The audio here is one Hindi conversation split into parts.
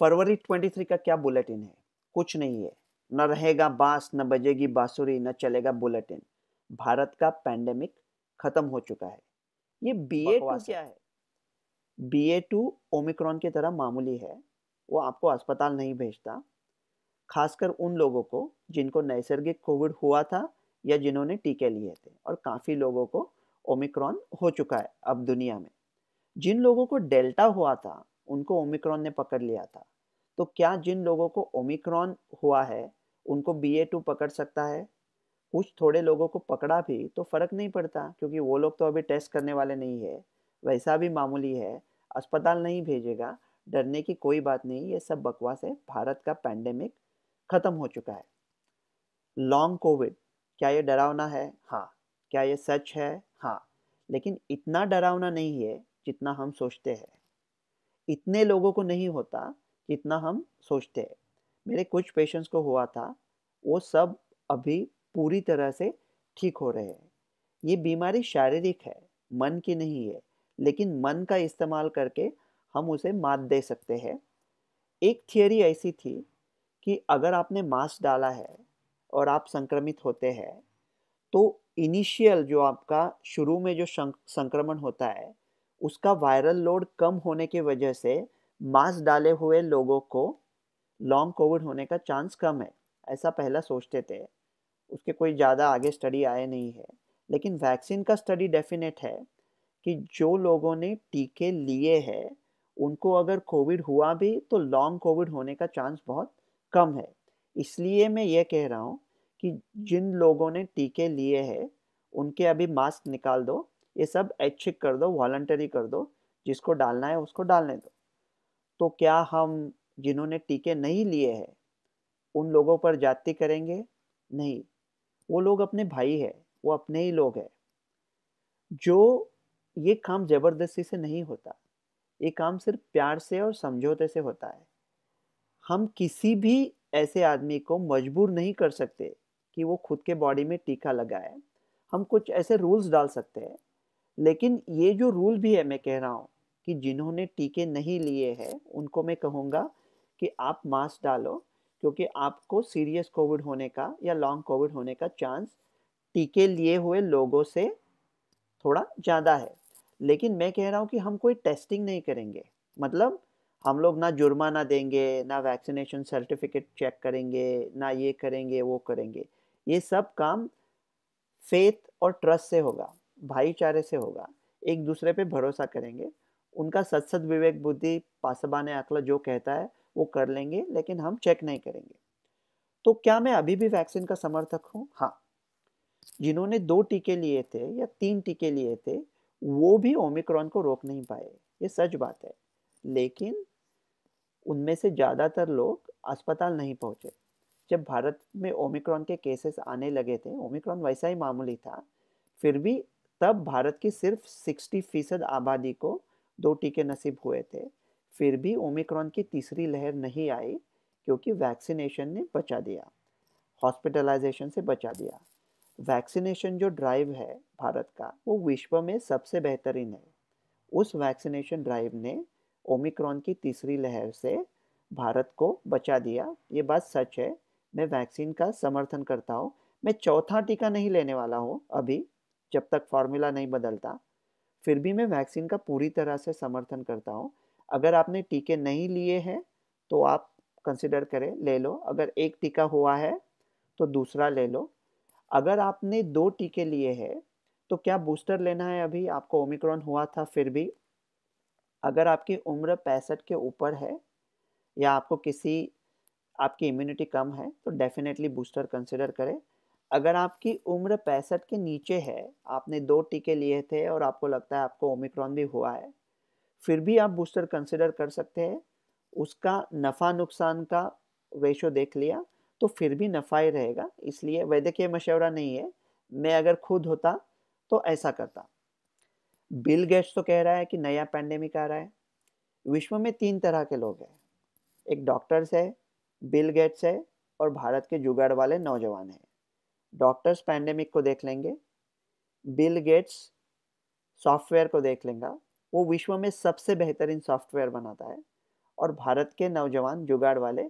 फरवरी 23 का क्या बुलेटिन है? कुछ नहीं है। न रहेगा बांस, न बजेगी बांसुरी, न चलेगा बुलेटिन। भारत का पैंडेमिक खत्म हो चुका है। ये BA2 बकवास है। क्या है? BA2 ओमिक्रॉन की तरह मामूली है। वो आपको अस्पताल नहीं भेजता, खासकर उन लोगों को जिनको नैसर्गिक कोविड हुआ था या जिन्होंने टीके लिए थे, और काफ़ी लोगों को ओमिक्रॉन हो चुका है अब दुनिया में। जिन लोगों को डेल्टा हुआ था उनको ओमिक्रॉन ने पकड़ लिया था। तो क्या जिन लोगों को ओमिक्रॉन हुआ है उनको BA2 पकड़ सकता है? कुछ थोड़े लोगों को पकड़ा भी तो फर्क नहीं पड़ता, क्योंकि वो लोग तो अभी टेस्ट करने वाले नहीं है, वैसा भी मामूली है, अस्पताल नहीं भेजेगा, डरने की कोई बात नहीं, ये सब बकवास है। भारत का पैंडेमिक खत्म हो चुका है। लॉन्ग कोविड, क्या ये डरावना है? हाँ। क्या ये सच है? हाँ। लेकिन इतना डरावना नहीं है जितना हम सोचते हैं। इतने लोगों को नहीं होता जितना हम सोचते हैं। मेरे कुछ पेशेंट्स को हुआ था, वो सब अभी पूरी तरह से ठीक हो रहे हैं। ये बीमारी शारीरिक है, मन की नहीं है, लेकिन मन का इस्तेमाल करके हम उसे मात दे सकते हैं। एक थियरी ऐसी थी कि अगर आपने मास्क डाला है और आप संक्रमित होते हैं, तो इनिशियल जो आपका शुरू में जो संक्रमण होता है, उसका वायरल लोड कम होने की वजह से मास्क डाले हुए लोगों को लॉन्ग कोविड होने का चांस कम है, ऐसा पहला सोचते थे। उसके कोई ज़्यादा आगे स्टडी आए नहीं है। लेकिन वैक्सीन का स्टडी डेफिनेट है कि जो लोगों ने टीके लिए हैं उनको अगर कोविड हुआ भी तो लॉन्ग कोविड होने का चांस बहुत कम है। इसलिए मैं ये कह रहा हूँ कि जिन लोगों ने टीके लिए हैं उनके अभी मास्क निकाल दो, ये सब ऐच्छिक कर दो, वॉलंटरी कर दो, जिसको डालना है उसको डालने दो। तो क्या हम जिन्होंने टीके नहीं लिए हैं उन लोगों पर जाति करेंगे? नहीं, वो लोग अपने भाई है, वो अपने ही लोग हैं। जो ये काम जबरदस्ती से नहीं होता, ये काम सिर्फ प्यार से और समझौते से होता है। हम किसी भी ऐसे आदमी को मजबूर नहीं कर सकते कि वो खुद के बॉडी में टीका लगाए। हम कुछ ऐसे रूल्स डाल सकते हैं, लेकिन ये जो रूल भी है, मैं कह रहा हूँ कि जिन्होंने टीके नहीं लिए हैं उनको मैं कहूँगा कि आप मास्क डालो, क्योंकि आपको सीरियस कोविड होने का या लॉन्ग कोविड होने का चांस टीके लिए हुए लोगों से थोड़ा ज़्यादा है। लेकिन मैं कह रहा हूँ कि हम कोई टेस्टिंग नहीं करेंगे। मतलब हम लोग ना जुर्माना देंगे, ना वैक्सीनेशन सर्टिफिकेट चेक करेंगे, ना ये करेंगे वो करेंगे। ये सब काम फेथ और ट्रस्ट से होगा, भाईचारे से होगा, एक दूसरे पे भरोसा करेंगे। उनका सत्सद विवेक बुद्धि पासबाने अक्ल जो कहता है वो कर लेंगे, लेकिन हम चेक नहीं करेंगे। तो क्या मैं अभी भी वैक्सीन का समर्थक हूँ? हाँ। जिन्होंने 2 टीके लिए थे या 3 टीके लिए थे, वो भी ओमिक्रॉन को रोक नहीं पाए, ये सच बात है। लेकिन उनमें से ज़्यादातर लोग अस्पताल नहीं पहुँचे। जब भारत में ओमिक्रॉन के केसेस आने लगे थे, ओमिक्रॉन वैसा ही मामूली था, फिर भी तब भारत की सिर्फ 60% आबादी को 2 टीके नसीब हुए थे। फिर भी ओमिक्रॉन की तीसरी लहर नहीं आई, क्योंकि वैक्सीनेशन ने बचा दिया, हॉस्पिटलाइजेशन से बचा दिया। वैक्सीनेशन जो ड्राइव है भारत का, वो विश्व में सबसे बेहतरीन है। उस वैक्सीनेशन ड्राइव ने ओमिक्रॉन की तीसरी लहर से भारत को बचा दिया, ये बात सच है। मैं वैक्सीन का समर्थन करता हूँ। मैं चौथा टीका नहीं लेने वाला हूँ अभी, जब तक फॉर्मूला नहीं बदलता। फिर भी मैं वैक्सीन का पूरी तरह से समर्थन करता हूँ। अगर आपने टीके नहीं लिए हैं तो आप कंसिडर करें, ले लो। अगर एक टीका हुआ है तो दूसरा ले लो। अगर आपने 2 टीके लिए हैं तो क्या बूस्टर लेना है? अभी आपको ओमिक्रॉन हुआ था फिर भी। अगर आपकी उम्र 65 के ऊपर है या आपको किसी आपकी इम्यूनिटी कम है तो डेफिनेटली बूस्टर कंसिडर करें। अगर आपकी उम्र 65 के नीचे है, आपने 2 टीके लिए थे और आपको लगता है आपको ओमिक्रॉन भी हुआ है, फिर भी आप बूस्टर कंसिडर कर सकते हैं। उसका नफ़ा नुकसान का रेशो देख लिया तो फिर भी नफ़ा ही रहेगा, इसलिए वैद्यकीय मशवरा नहीं है। मैं अगर खुद होता तो ऐसा करता। बिल गेट्स तो कह रहा है कि नया पैंडेमिक आ रहा है। विश्व में 3 तरह के लोग हैं, एक डॉक्टर्स है, बिल गेट्स है, और भारत के जुगाड़ वाले नौजवान हैं। डॉक्टर्स पैंडेमिक को देख लेंगे, बिल गेट्स सॉफ्टवेयर को देख लेंगे, वो विश्व में सबसे बेहतरीन सॉफ्टवेयर बनाता है, और भारत के नौजवान जुगाड़ वाले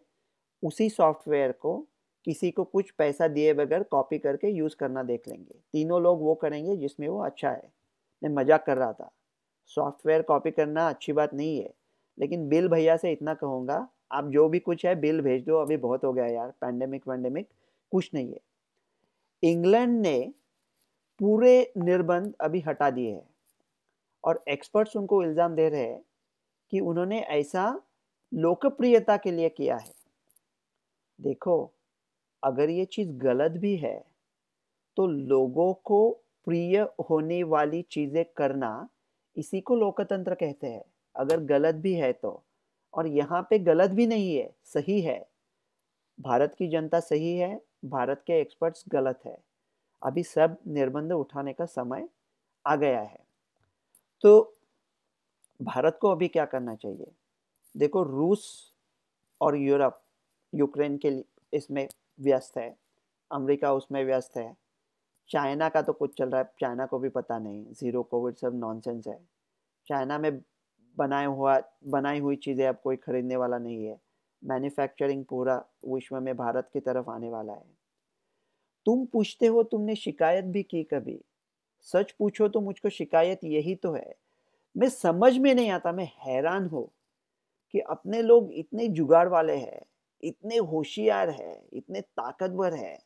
उसी सॉफ्टवेयर को किसी को कुछ पैसा दिए बगैर कॉपी करके यूज़ करना देख लेंगे। तीनों लोग वो करेंगे जिसमें वो अच्छा है। मैं मजाक कर रहा था। सॉफ्टवेयर कॉपी करना अच्छी बात नहीं है, लेकिन बिल भैया से इतना कहूँगा, आप जो भी कुछ है बिल भेज दो, अभी बहुत हो गया यार, पैंडेमिक वैंडेमिक कुछ नहीं है। इंग्लैंड ने पूरे निर्बंध अभी हटा दिए हैं और एक्सपर्ट्स उनको इल्ज़ाम दे रहे हैं कि उन्होंने ऐसा लोकप्रियता के लिए किया है। देखो, अगर ये चीज़ गलत भी है, तो लोगों को प्रिय होने वाली चीज़ें करना, इसी को लोकतंत्र कहते हैं। अगर गलत भी है तो, और यहाँ पे गलत भी नहीं है, सही है। भारत की जनता सही है, भारत के एक्सपर्ट्स गलत है। अभी सब निर्बंध उठाने का समय आ गया है। तो भारत को अभी क्या करना चाहिए? देखो, रूस और यूरोप यूक्रेन के इसमें व्यस्त है, अमेरिका उसमें व्यस्त है, चाइना का तो कुछ चल रहा है, चाइना को भी पता नहीं, ज़ीरो कोविड सब नॉनसेंस है। चाइना में बनाई हुई चीज़ें अब कोई खरीदने वाला नहीं है। मैन्युफैक्चरिंग पूरा विश्व में भारत की तरफ आने वाला है। तुम पूछते हो तुमने शिकायत भी की कभी? सच पूछो तो मुझको शिकायत यही तो है। मैं समझ में नहीं आता, मैं हैरान हूँ कि अपने लोग इतने जुगाड़ वाले हैं, इतने होशियार हैं, इतने ताकतवर हैं,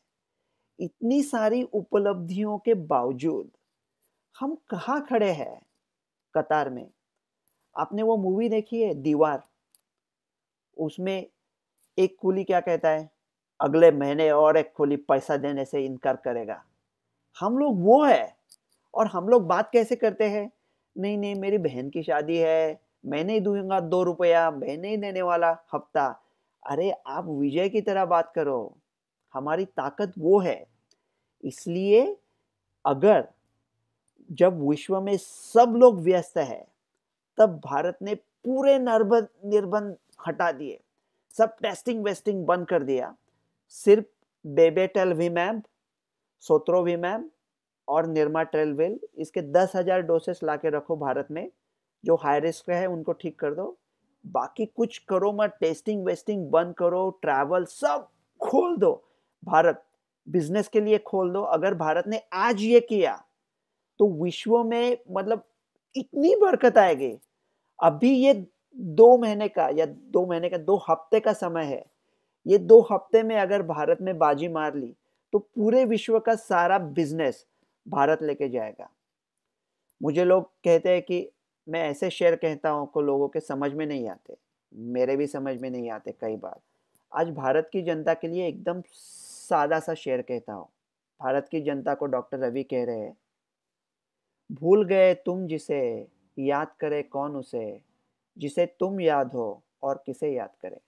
इतनी सारी उपलब्धियों के बावजूद हम कहाँ खड़े हैं कतार में। आपने वो मूवी देखी है दीवार? उसमें एक कुली क्या कहता है, अगले महीने और एक कुली पैसा देने से इनकार करेगा। हम लोग वो है, और हम लोग बात कैसे करते हैं, नहीं नहीं मेरी बहन की शादी है, मैं नहीं दूंगा 2 रुपया, मैं नहीं देने वाला हफ्ता। अरे आप विजय की तरह बात करो, हमारी ताकत वो है। इसलिए अगर जब विश्व में सब लोग व्यस्त है, तब भारत ने पूरे निर्बंध हटा दिए, सब टेस्टिंग वेस्टिंग बंद कर दिया। सिर्फ बेबेटेलविमैब, सोत्रोविमैब और निर्माट्रेलविल, इसके 10,000 डोसेस ला के रखो भारत में। जो हाई रिस्क है उनको ठीक कर दो, बाकी कुछ करो मत, टेस्टिंग वेस्टिंग बंद करो, ट्रैवल सब खोल दो। भारत बिजनेस के लिए खोल दो। अगर भारत ने आज ये किया तो विश्व में मतलब इतनी बरकत आएगी। अभी ये 2 महीने का या 2 महीने का 2 हफ्ते का समय है। ये 2 हफ्ते में अगर भारत ने बाजी मार ली तो पूरे विश्व का सारा बिजनेस भारत लेके जाएगा। मुझे लोग कहते हैं कि मैं ऐसे शेर कहता हूँ को लोगों के समझ में नहीं आते, मेरे भी समझ में नहीं आते कई बार। आज भारत की जनता के लिए एकदम सादा सा शेर कहता हूँ। भारत की जनता को डॉक्टर रवि कह रहे हैं, भूल गए तुम जिसे, याद करे कौन उसे, जिसे तुम याद हो और किसे याद करे।